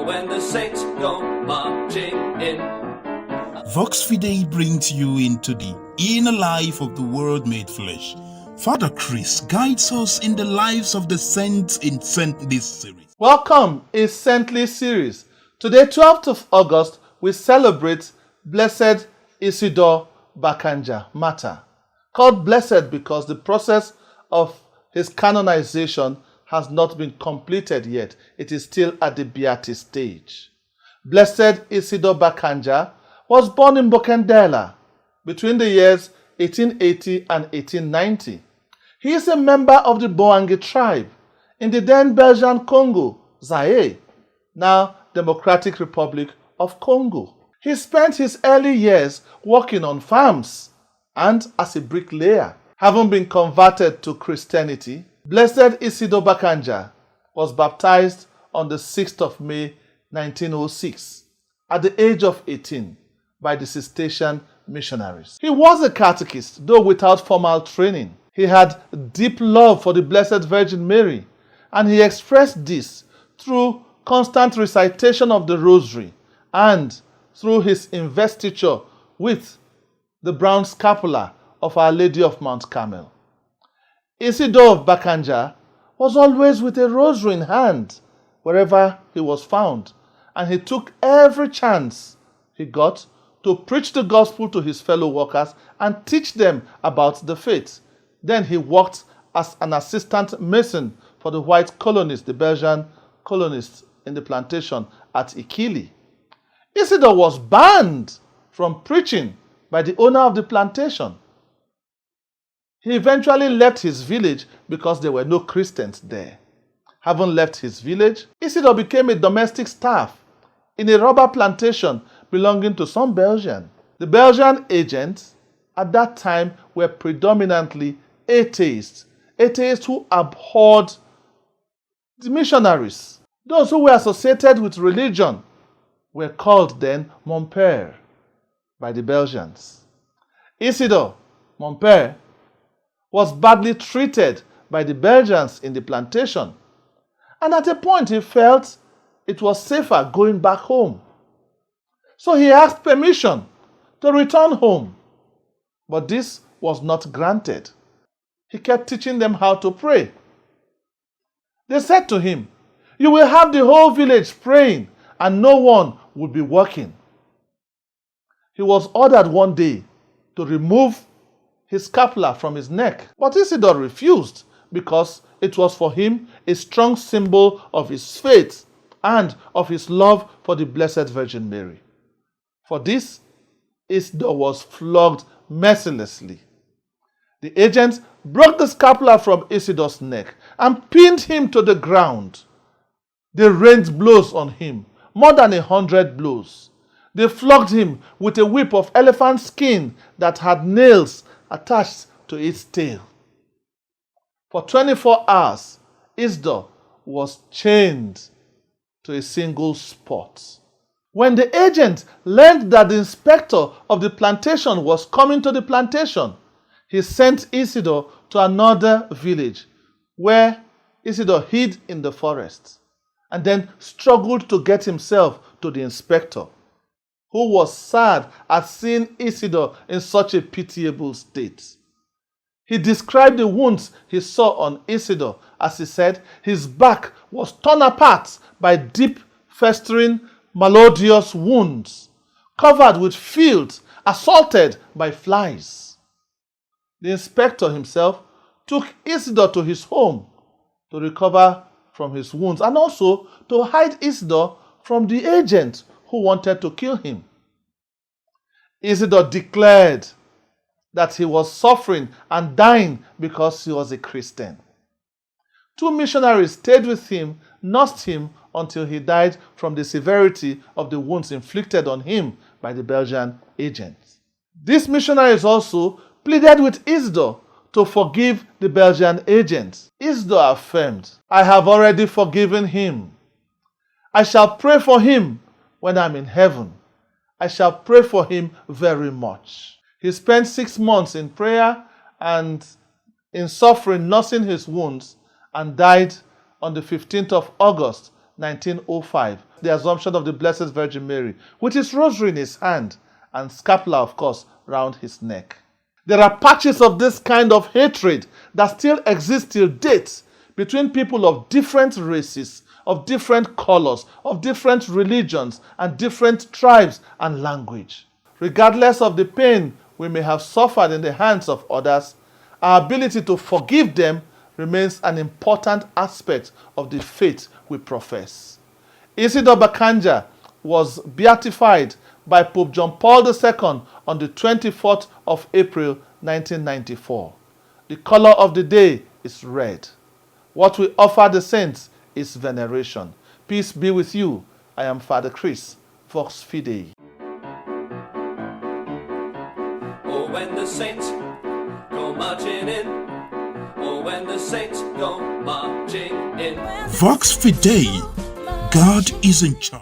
when the saints go marching in. Vox Fidei brings you into the inner life of the Word made flesh. Father Chris guides us in the lives of the saints in Saintly series. Welcome in Saintly series. Today, 12th of August, we celebrate Blessed Isidore Bakanja, martyr. Called blessed because the process of his canonization has not been completed yet. It is still at the beati stage. Blessed Isidore Bakanja was born in Bakanja between the years 1880 and 1890. He is a member of the Boangi tribe in the then Belgian Congo, Zaire, now Democratic Republic of Congo. He spent his early years working on farms and as a bricklayer. Having been converted to Christianity, Blessed Isidore Bakanja was baptized on the 6th of May 1906 at the age of 18 by the Cistercian missionaries. He was a catechist, though without formal training. He had deep love for the Blessed Virgin Mary, and he expressed this through constant recitation of the Rosary and through his investiture with the brown scapula of Our Lady of Mount Carmel. Isidore of Bakanja was always with a rosary in hand wherever he was found, and he took every chance he got to preach the gospel to his fellow workers and teach them about the faith. Then he worked as an assistant mason for the white colonists, the Belgian colonists in the plantation at Ikili. Isidore was banned from preaching by the owner of the plantation. He eventually left his village because there were no Christians there. Having left his village, Isidore became a domestic staff in a rubber plantation belonging to some Belgians. The Belgian agents at that time were predominantly atheists who abhorred the missionaries. Those who were associated with religion were called then mon père by the Belgians. Isidore, mon père, was badly treated by the Belgians in the plantation, and at a point he felt it was safer going back home. So he asked permission to return home, but this was not granted. He kept teaching them how to pray. They said to him, "You will have the whole village praying and no one will be working." He was ordered one day to remove his scapula from his neck, but Isidore refused because it was for him a strong symbol of his faith and of his love for the Blessed Virgin Mary. For this, Isidore was flogged mercilessly. The agents broke the scapula from Isidore's neck and pinned him to the ground. They rained blows on him, more than 100 blows. They flogged him with a whip of elephant skin that had nails attached to its tail. For 24 hours, Isidore was chained to a single spot. When the agent learned that the inspector of the plantation was coming to the plantation, he sent Isidore to another village where Isidore hid in the forest and then struggled to get himself to the inspector, who was sad at seeing Isidore in such a pitiable state. He described the wounds he saw on Isidore as he said his back was torn apart by deep, festering, malodious wounds, covered with filth, assaulted by flies. The inspector himself took Isidore to his home to recover from his wounds and also to hide Isidore from the agent who wanted to kill him. Isidore declared that he was suffering and dying because he was a Christian. 2 missionaries stayed with him, nursed him until he died from the severity of the wounds inflicted on him by the Belgian agents. These missionaries also pleaded with Isidore to forgive the Belgian agents. Isidore affirmed, "I have already forgiven him. I shall pray for him when I'm in heaven. I shall pray for him very much." He spent 6 months in prayer and in suffering, nursing his wounds, and died on the 15th of August, 1905, the Assumption of the Blessed Virgin Mary, with his rosary in his hand and scapular, of course, round his neck. There are patches of this kind of hatred that still exist till date between people of different races, of different colors, of different religions, and different tribes and language. Regardless of the pain we may have suffered in the hands of others, our ability to forgive them remains an important aspect of the faith we profess. Isidore Bakanja was beatified by Pope John Paul II on the 24th of April 1994. The color of the day is red. What we offer the saints is veneration. Peace be with you. I am Father Chris, Vox Fidei. Oh, when the saints go marching in. Oh, when the saints go marching in. Vox Fidei, God is in charge.